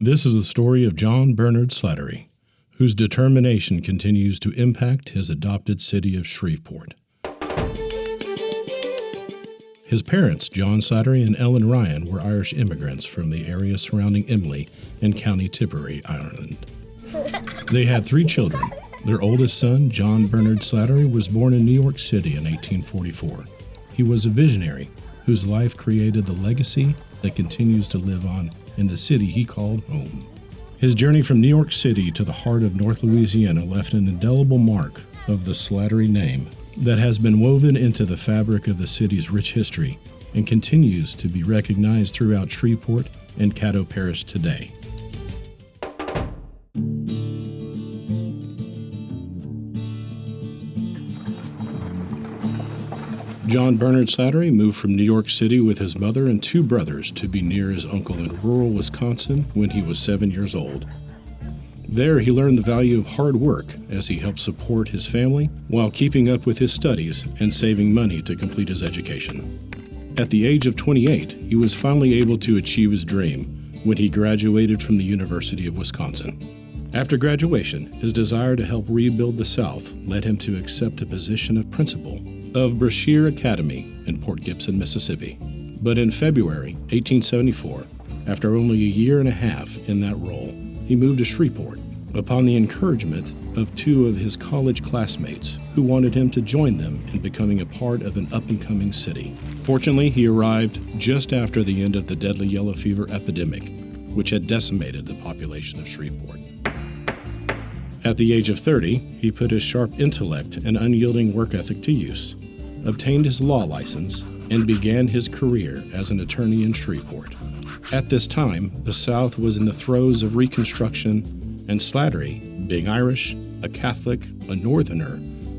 This is the story of John Bernard Slattery, whose determination continues to impact his adopted city of Shreveport. His parents, John Slattery and Ellen Ryan, were Irish immigrants from the area surrounding Emly in County Tipperary, Ireland. They had 3 children. Their oldest son, John Bernard Slattery, was born in New York City in 1844. He was a visionary whose life created the legacy that continues to live on in the city he called home. His journey from New York City to the heart of North Louisiana left an indelible mark of the Slattery name that has been woven into the fabric of the city's rich history and continues to be recognized throughout Shreveport and Caddo Parish today. John Bernard Slattery moved from New York City with his mother and 2 brothers to be near his uncle in rural Wisconsin when he was 7 years old. There, he learned the value of hard work as he helped support his family while keeping up with his studies and saving money to complete his education. At the age of 28, he was finally able to achieve his dream when he graduated from the University of Wisconsin. After graduation, his desire to help rebuild the South led him to accept a position of principal of Brashear Academy in Port Gibson, Mississippi. But in February 1874, after only a year and a half in that role, he moved to Shreveport upon the encouragement of 2 of his college classmates who wanted him to join them in becoming a part of an up-and-coming city. Fortunately, he arrived just after the end of the deadly yellow fever epidemic, which had decimated the population of Shreveport. At the age of 30, he put his sharp intellect and unyielding work ethic to use, obtained his law license, and began his career as an attorney in Shreveport. At this time, the South was in the throes of Reconstruction, and Slattery, being Irish, a Catholic, a Northerner,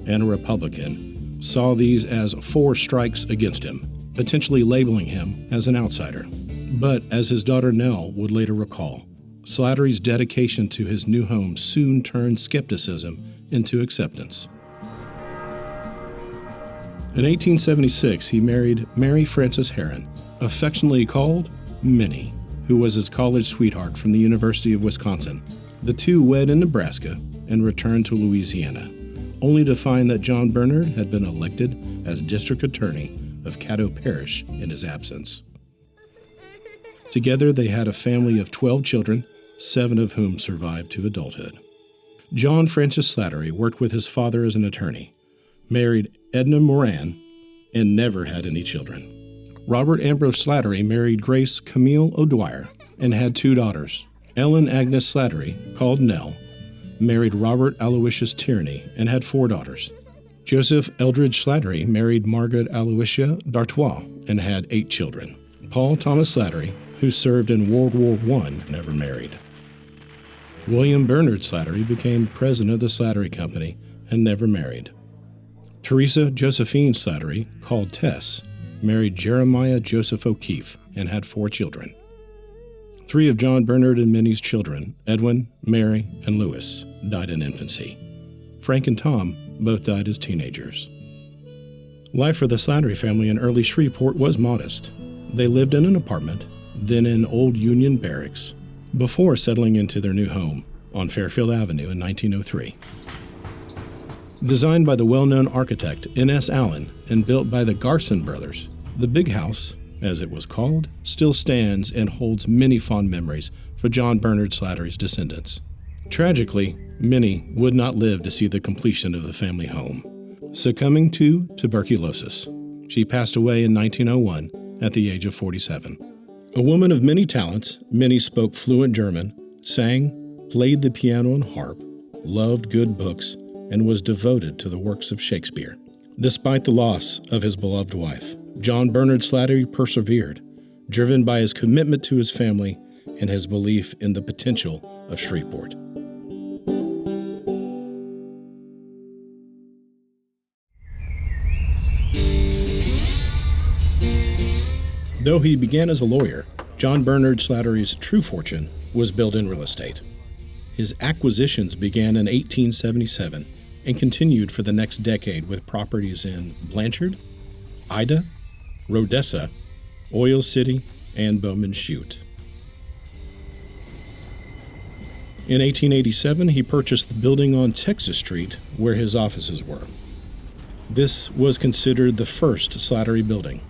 and a Republican, saw these as 4 strikes against him, potentially labeling him as an outsider. But as his daughter Nell would later recall, Slattery's dedication to his new home soon turned skepticism into acceptance. In 1876, he married Mary Frances Herron, affectionately called Minnie, who was his college sweetheart from the University of Wisconsin. The 2 wed in Nebraska and returned to Louisiana, only to find that John Bernard had been elected as district attorney of Caddo Parish in his absence. Together, they had a family of 12 children, 7 of whom survived to adulthood. John Francis Slattery worked with his father as an attorney, married Edna Moran, and never had any children. Robert Ambrose Slattery married Grace Camille O'Dwyer and had 2 daughters. Ellen Agnes Slattery, called Nell, married Robert Aloysius Tierney and had 4 daughters. Joseph Eldridge Slattery married Margaret Aloysia d'Artois and had 8 children. Paul Thomas Slattery, who served in World War I, never married. William Bernard Slattery became president of the Slattery Company and never married. Teresa Josephine Slattery, called Tess, married Jeremiah Joseph O'Keefe and had 4 children. 3 of John Bernard and Minnie's children, Edwin, Mary, and Louis, died in infancy. Frank and Tom both died as teenagers. Life for the Slattery family in early Shreveport was modest. They lived in an apartment, then in Old Union Barracks, before settling into their new home on Fairfield Avenue in 1903. Designed by the well-known architect N.S. Allen and built by the Garson brothers, the Big House, as it was called, still stands and holds many fond memories for John Bernard Slattery's descendants. Tragically, Minnie would not live to see the completion of the family home, succumbing to tuberculosis. She passed away in 1901 at the age of 47. A woman of many talents, Minnie spoke fluent German, sang, played the piano and harp, loved good books, and was devoted to the works of Shakespeare. Despite the loss of his beloved wife, John Bernard Slattery persevered, driven by his commitment to his family and his belief in the potential of Shreveport. Though he began as a lawyer, John Bernard Slattery's true fortune was built in real estate. His acquisitions began in 1877 and continued for the next decade with properties in Blanchard, Ida, Rodessa, Oil City, and Bowman Chute. In 1887, he purchased the building on Texas Street where his offices were. This was considered the first Slattery building.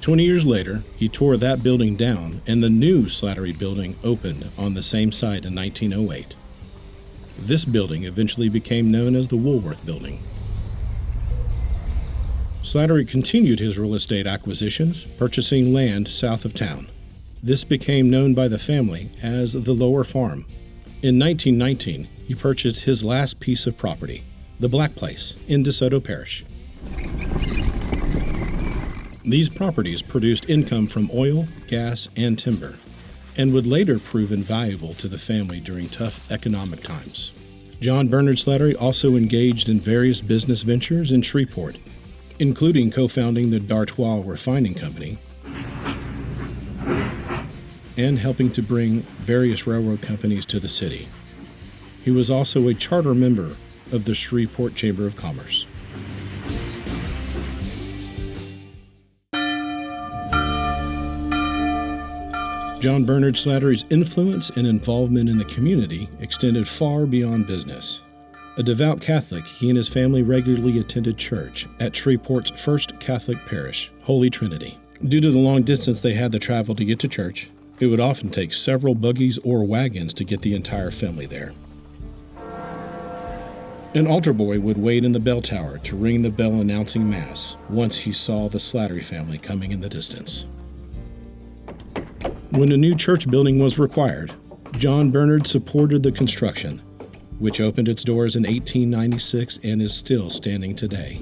20 years later, he tore that building down, and the new Slattery building opened on the same site in 1908. This building eventually became known as the Woolworth Building. Slattery continued his real estate acquisitions, purchasing land south of town. This became known by the family as the Lower Farm. In 1919, he purchased his last piece of property, the Black Place, in DeSoto Parish. These properties produced income from oil, gas, and timber, and would later prove invaluable to the family during tough economic times. John Bernard Slattery also engaged in various business ventures in Shreveport, including co-founding the D'Artois Refining Company and helping to bring various railroad companies to the city. He was also a charter member of the Shreveport Chamber of Commerce. John Bernard Slattery's influence and involvement in the community extended far beyond business. A devout Catholic, he and his family regularly attended church at Shreveport's First Catholic Parish, Holy Trinity. Due to the long distance they had to travel to get to church, it would often take several buggies or wagons to get the entire family there. An altar boy would wait in the bell tower to ring the bell announcing Mass once he saw the Slattery family coming in the distance. When a new church building was required, John Bernard supported the construction, which opened its doors in 1896 and is still standing today.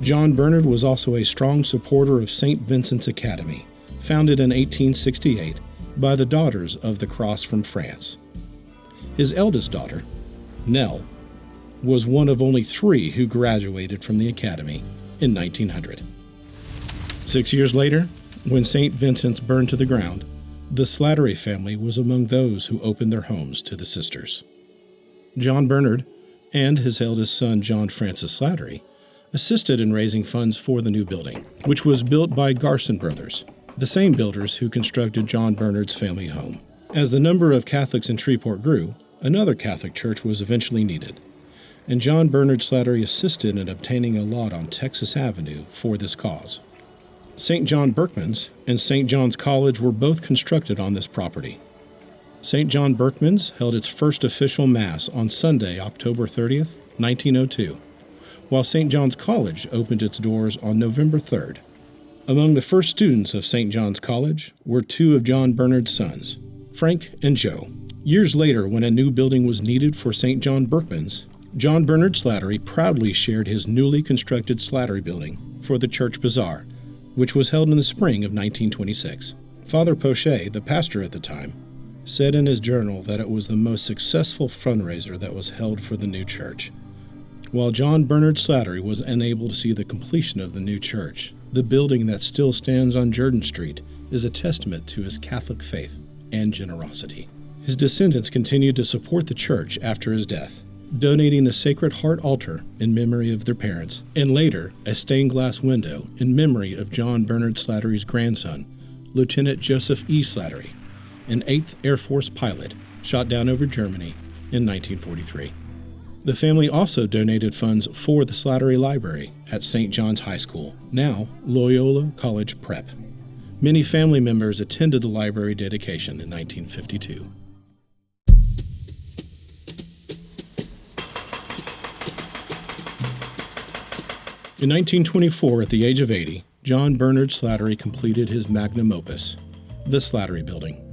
John Bernard was also a strong supporter of St. Vincent's Academy, founded in 1868 by the Daughters of the Cross from France. His eldest daughter, Nell, was one of only 3 who graduated from the academy in 1900. 6 years later, when St. Vincent's burned to the ground, the Slattery family was among those who opened their homes to the sisters. John Bernard and his eldest son, John Francis Slattery, assisted in raising funds for the new building, which was built by Garson Brothers, the same builders who constructed John Bernard's family home. As the number of Catholics in Shreveport grew, another Catholic church was eventually needed, and John Bernard Slattery assisted in obtaining a lot on Texas Avenue for this cause. St. John Berkman's and St. John's College were both constructed on this property. St. John Berkman's held its first official Mass on Sunday, October 30th, 1902, while St. John's College opened its doors on November 3rd. Among the first students of St. John's College were 2 of John Bernard's sons, Frank and Joe. Years later, when a new building was needed for St. John Berkman's, John Bernard Slattery proudly shared his newly constructed Slattery building for the church bazaar, which was held in the spring of 1926. Father Pochet, the pastor at the time, said in his journal that it was the most successful fundraiser that was held for the new church. While John Bernard Slattery was unable to see the completion of the new church, the building that still stands on Jordan Street is a testament to his Catholic faith and generosity. His descendants continued to support the church after his death, donating the Sacred Heart altar in memory of their parents, and later a stained glass window in memory of John Bernard Slattery's grandson, Lieutenant Joseph E. Slattery, an 8th Air Force pilot shot down over Germany in 1943. The family also donated funds for the Slattery Library at St. John's High School, now Loyola College Prep. Many family members attended the library dedication in 1952. In 1924, at the age of 80, John Bernard Slattery completed his magnum opus, the Slattery Building.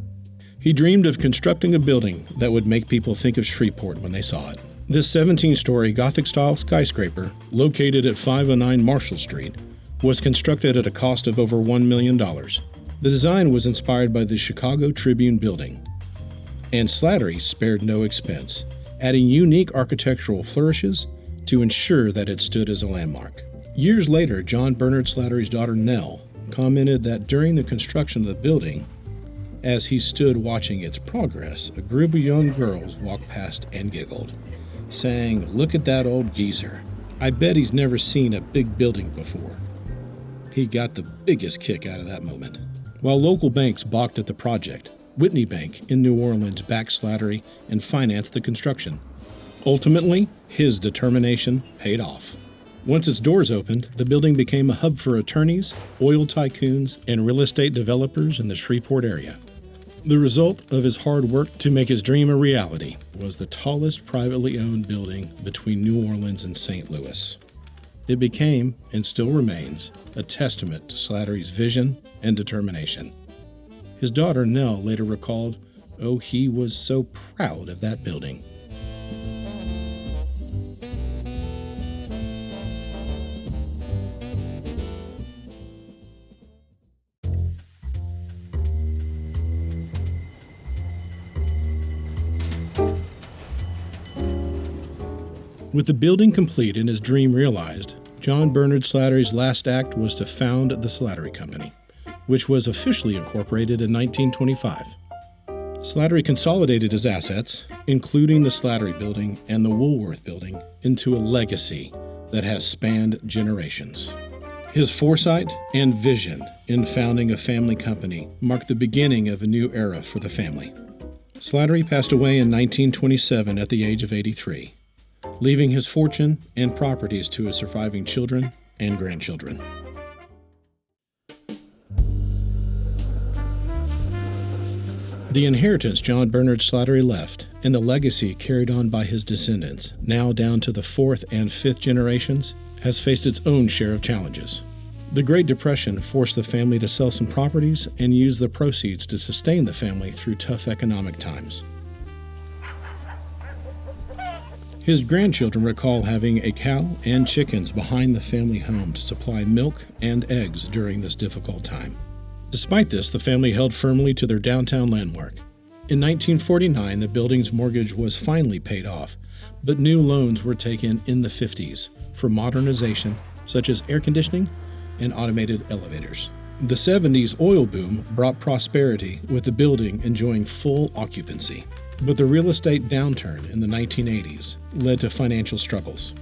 He dreamed of constructing a building that would make people think of Shreveport when they saw it. This 17-story Gothic-style skyscraper, located at 509 Marshall Street, was constructed at a cost of over $1 million. The design was inspired by the Chicago Tribune building, and Slattery spared no expense, adding unique architectural flourishes to ensure that it stood as a landmark. Years later, John Bernard Slattery's daughter Nell commented that during the construction of the building, as he stood watching its progress, a group of young girls walked past and giggled, saying, "Look at that old geezer. I bet he's never seen a big building before." He got the biggest kick out of that moment. While local banks balked at the project, Whitney Bank in New Orleans backed Slattery and financed the construction. Ultimately, his determination paid off. Once its doors opened, the building became a hub for attorneys, oil tycoons, and real estate developers in the Shreveport area. The result of his hard work to make his dream a reality was the tallest privately owned building between New Orleans and St. Louis. It became, and still remains, a testament to Slattery's vision and determination. His daughter Nell later recalled, "Oh, he was so proud of that building." With the building complete and his dream realized, John Bernard Slattery's last act was to found the Slattery Company, which was officially incorporated in 1925. Slattery consolidated his assets, including the Slattery Building and the Woolworth Building, into a legacy that has spanned generations. His foresight and vision in founding a family company marked the beginning of a new era for the family. Slattery passed away in 1927 at the age of 83. Leaving his fortune and properties to his surviving children and grandchildren. The inheritance John Bernard Slattery left and the legacy carried on by his descendants, now down to the fourth and fifth generations, has faced its own share of challenges. The Great Depression forced the family to sell some properties and use the proceeds to sustain the family through tough economic times. His grandchildren recall having a cow and chickens behind the family home to supply milk and eggs during this difficult time. Despite this, the family held firmly to their downtown landmark. In 1949, the building's mortgage was finally paid off, but new loans were taken in the 50s for modernization, such as air conditioning and automated elevators. The 70s oil boom brought prosperity, with the building enjoying full occupancy. But the real estate downturn in the 1980s led to financial struggles.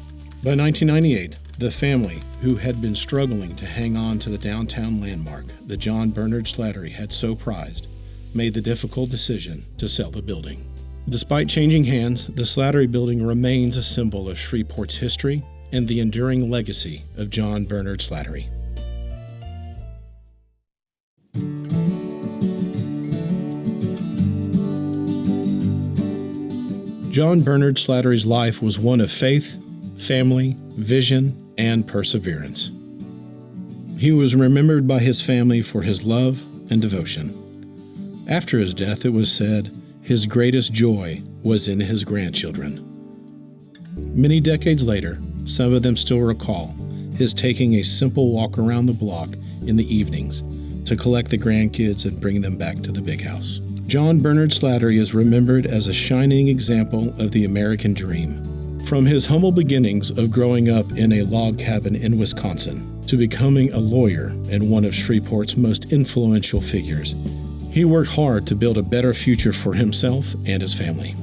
By 1998, the family, who had been struggling to hang on to the downtown landmark that John Bernard Slattery had so prized, made the difficult decision to sell the building. Despite changing hands, the Slattery Building remains a symbol of Shreveport's history and the enduring legacy of John Bernard Slattery. John Bernard Slattery's life was one of faith, family, vision, and perseverance. He was remembered by his family for his love and devotion. After his death, it was said his greatest joy was in his grandchildren. Many decades later, some of them still recall his taking a simple walk around the block in the evenings to collect the grandkids and bring them back to the big house. John Bernard Slattery is remembered as a shining example of the American dream. From his humble beginnings of growing up in a log cabin in Wisconsin to becoming a lawyer and one of Shreveport's most influential figures, he worked hard to build a better future for himself and his family.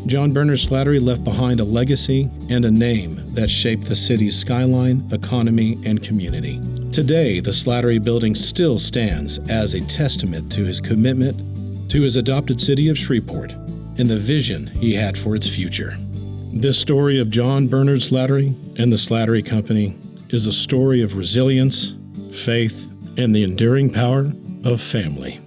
John Bernard Slattery left behind a legacy and a name that shaped the city's skyline, economy, and community. Today, the Slattery Building still stands as a testament to his commitment to his adopted city of Shreveport and the vision he had for its future. This story of John Bernard Slattery and the Slattery Company is a story of resilience, faith, and the enduring power of family.